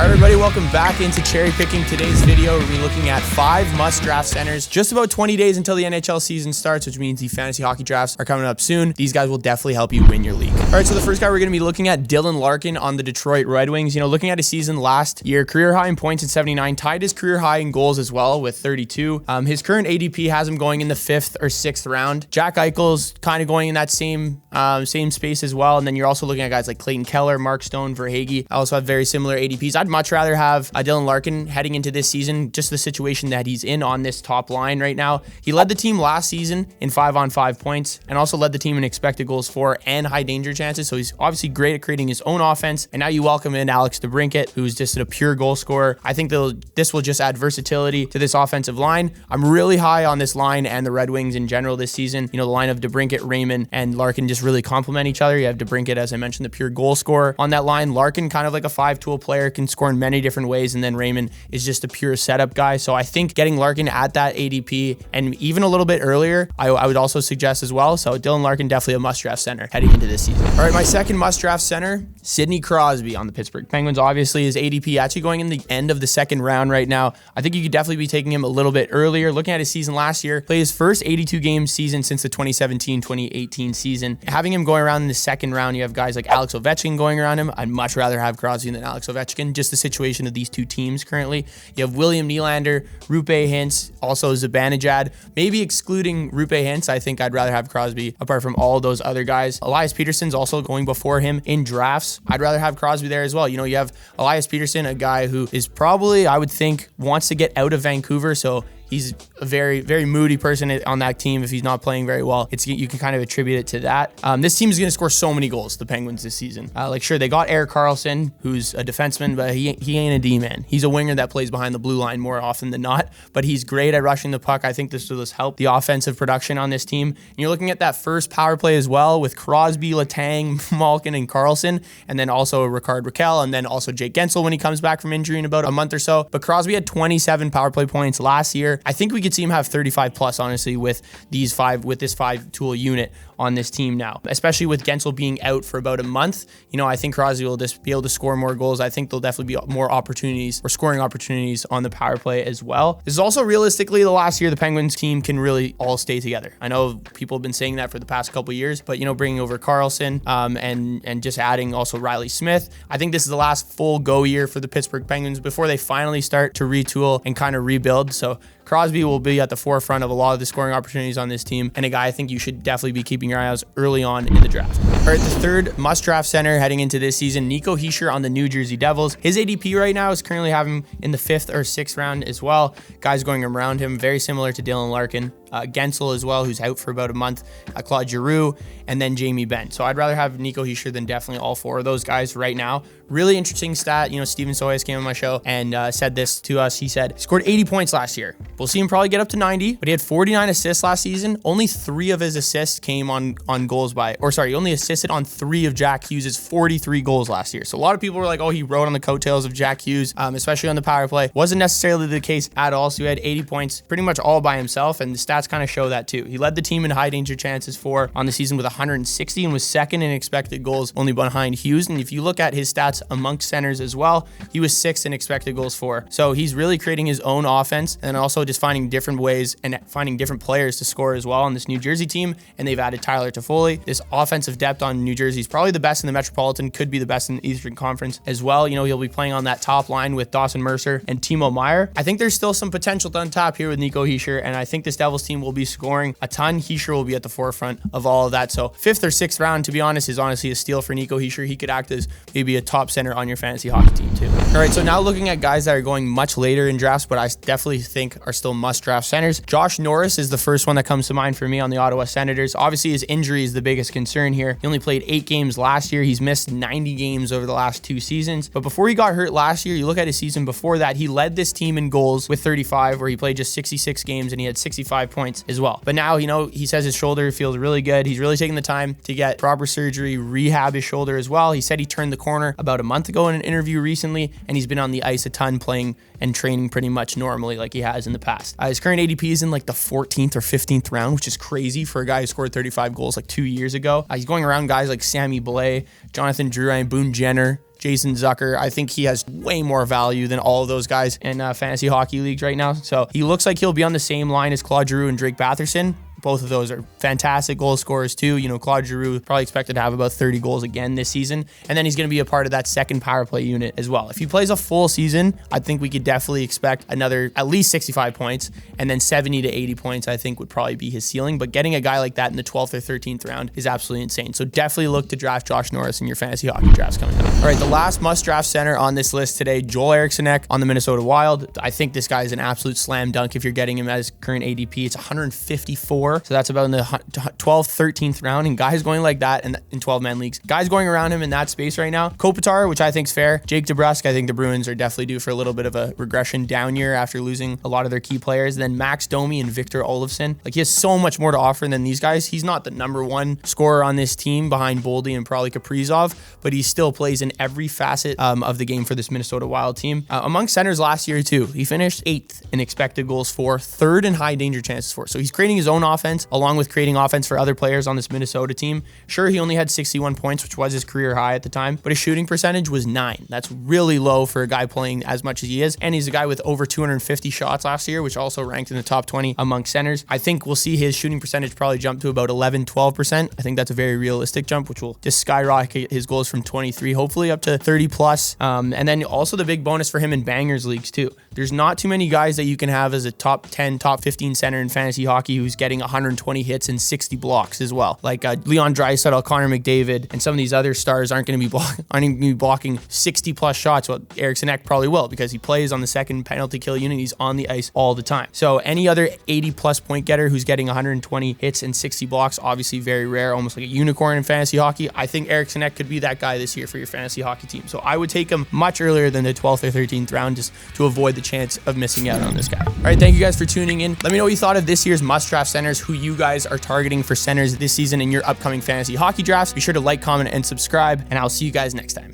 All right, everybody, welcome back into Cherry Picking. Today's video, we'll be looking at 5 must-draft centers. Just about 20 days until the NHL season starts, which means the fantasy hockey drafts are coming up soon. These guys will definitely help you win your league. All right, so the first guy we're going to be looking at, Dylan Larkin on the Detroit Red Wings. You know, looking at his season last year, career high in points at 79, tied his career high in goals as well with 32. His current ADP has him going in the 5th or 6th round. Jack Eichel's kind of going in that same space as well. And then you're also looking at guys like Clayton Keller, Mark Stone, Verhaeghe. I also have very similar ADPs. I'd much rather have Dylan Larkin heading into this season, just the situation that he's in on this top line right now. He led the team last season in 5-on-5 points and also led the team in expected goals for and high danger chances. So he's obviously great at creating his own offense. And now you welcome in Alex DeBrincat, who's just a pure goal scorer. I think this will just add versatility to this offensive line. I'm really high on this line and the Red Wings in general this season. You know, the line of DeBrincat, Raymond, and Larkin just really complement each other. You have DeBrincat, as I mentioned, the pure goal scorer on that line. Larkin, kind of like a 5-tool player, can score in many different ways. And then Raymond is just a pure setup guy. So I think getting Larkin at that ADP and even a little bit earlier, I would also suggest as well. So Dylan Larkin, definitely a must-draft center heading into this season. All right, my second must-draft center, Sidney Crosby on the Pittsburgh Penguins. Obviously, his ADP actually going in the end of the second round right now. I think you could definitely be taking him a little bit earlier. Looking at his season last year, played his first 82-game season since the 2017-2018 season. Having him going around in the second round, you have guys like Alex Ovechkin going around him. I'd much rather have Crosby than Alex Ovechkin, just the situation of these two teams currently. You have William Nylander, Rupe Hintz, also Zibanejad. Maybe excluding Rupe Hintz, I think I'd rather have Crosby apart from all those other guys. Elias Peterson's also going before him in drafts. I'd rather have Crosby there as well. You know, you have Elias Peterson, a guy who is probably, I would think, wants to get out of Vancouver, so he's a very, very moody person on that team. If he's not playing very well, you can kind of attribute it to that. This team is going to score so many goals, the Penguins, this season. Sure, they got Erik Karlsson, who's a defenseman, but he ain't a D-man. He's a winger that plays behind the blue line more often than not, but he's great at rushing the puck. I think this will just help the offensive production on this team. And you're looking at that first power play as well with Crosby, Letang, Malkin, and Karlsson, and then also Rickard Rakell, and then also Jake Gensel when he comes back from injury in about a month or so. But Crosby had 27 power play points last year. I think we could see him have 35 plus, this 5-tool unit on this team now, especially with Gensel being out for about a month. You know, I think Crosby will just be able to score more goals. I think there'll definitely be more opportunities or scoring opportunities on the power play as well. This is also realistically the last year the Penguins team can really all stay together. I know people have been saying that for the past couple years, but you know, bringing over Karlsson and just adding also Riley Smith, I think this is the last full go year for the Pittsburgh Penguins before they finally start to retool and kind of rebuild. So Crosby will be at the forefront of a lot of the scoring opportunities on this team, and a guy I think you should definitely be keeping your eye out early on in the draft. All right, the third must-draft center heading into this season, Nico Hischier on the New Jersey Devils. His ADP right now is currently having him in the 5th or 6th round as well. Guys going around him, very similar to Dylan Larkin. Gensel as well, who's out for about a month, Claude Giroux, and then Jamie Benn. So I'd rather have Nico Hischier than definitely all 4 of those guys right now. Really interesting stat. You know, Steven Soyas came on my show and said this to us. He said, he scored 80 points last year. We'll see him probably get up to 90, but he had 49 assists last season. Only 3 of his assists came on goals he only assisted on 3 of Jack Hughes' 43 goals last year. So a lot of people were like, oh, he rode on the coattails of Jack Hughes, especially on the power play. Wasn't necessarily the case at all. So he had 80 points pretty much all by himself, and the stats kind of show that too. He led the team in high danger chances for on the season with 160 and was second in expected goals, only behind Hughes. And if you look at his stats amongst centers as well, he was 6th in expected goals for. So he's really creating his own offense and also just finding different ways and finding different players to score as well on this New Jersey team. And they've added Tyler Toffoli. This offensive depth on New Jersey is probably the best in the Metropolitan, could be the best in the Eastern Conference as well. You know, he'll be playing on that top line with Dawson Mercer and Timo Meier. I think there's still some potential to untap here with Nico Hischier, and I think this Devils team will be scoring a ton. Hischier will be at the forefront of all of that. So 5th or 6th round, to be honest, is honestly a steal for Nico Hischier. He could act as maybe a top center on your fantasy hockey team too. All right, so now looking at guys that are going much later in drafts, but I definitely think are still must-draft centers. Josh Norris is the first one that comes to mind for me on the Ottawa Senators. Obviously, his injury is the biggest concern here. He only played 8 games last year. He's missed 90 games over the last 2 seasons. But before he got hurt last year, you look at his season before that, he led this team in goals with 35, where he played just 66 games and he had 65 points as well. But now, you know, he says his shoulder feels really good. He's really taking the time to get proper surgery, rehab his shoulder as well. He said he turned the corner about a month ago in an interview recently, and he's been on the ice a ton, playing and training pretty much normally like he has in the past. His current ADP is in like the 14th or 15th round, which is crazy for a guy who scored 35 goals like 2 years ago. He's going around guys like Sammy Blais, Jonathan Drouin, Boone Jenner, Jason Zucker. I think he has way more value than all of those guys in fantasy hockey leagues right now. So he looks like he'll be on the same line as Claude Giroux and Drake Batherson. Both of those are fantastic goal scorers too. You know, Claude Giroux probably expected to have about 30 goals again this season. And then he's going to be a part of that second power play unit as well. If he plays a full season, I think we could definitely expect another at least 65 points, and then 70 to 80 points I think would probably be his ceiling. But getting a guy like that in the 12th or 13th round is absolutely insane. So definitely look to draft Josh Norris in your fantasy hockey drafts coming up. All right, the last must draft center on this list today, Joel Eriksson-Ek on the Minnesota Wild. I think this guy is an absolute slam dunk if you're getting him as current ADP. It's 154. So that's about in the 12th, 13th round, and guys going like that in 12-man leagues. Guys going around him in that space right now. Kopitar, which I think is fair. Jake DeBrusk, I think the Bruins are definitely due for a little bit of a regression down year after losing a lot of their key players. Then Max Domi and Victor Olofsson. Like, he has so much more to offer than these guys. He's not the number one scorer on this team behind Boldy and probably Kaprizov, but he still plays in every facet of the game for this Minnesota Wild team. Among centers last year too, he finished 8th in expected goals for, 3rd in high danger chances for. So he's creating his own offense along with creating offense for other players on this Minnesota team. Sure, he only had 61 points, which was his career high at the time, but his shooting percentage was 9. That's really low for a guy playing as much as he is. And he's a guy with over 250 shots last year, which also ranked in the top 20 among centers. I think we'll see his shooting percentage probably jump to about 11-12%. I think that's a very realistic jump, which will just skyrocket his goals from 23, hopefully up to 30 plus. And then also the big bonus for him in bangers leagues too. There's not too many guys that you can have as a top 10, top 15 center in fantasy hockey who's getting 120 hits and 60 blocks as well. Like Leon Draisaitl, Connor McDavid, and some of these other stars aren't going to be blocking 60 plus shots. Well, Eriksson-Ek probably will because he plays on the second penalty kill unit. He's on the ice all the time. So any other 80 plus point getter who's getting 120 hits and 60 blocks, obviously very rare, almost like a unicorn in fantasy hockey. I think Eriksson-Ek could be that guy this year for your fantasy hockey team. So I would take him much earlier than the 12th or 13th round just to avoid the chance of missing out on this guy. All right, thank you guys for tuning in. Let me know what you thought of this year's must draft centers, who you guys are targeting for centers this season in your upcoming fantasy hockey drafts. Be sure to like, comment, and subscribe, and I'll see you guys next time.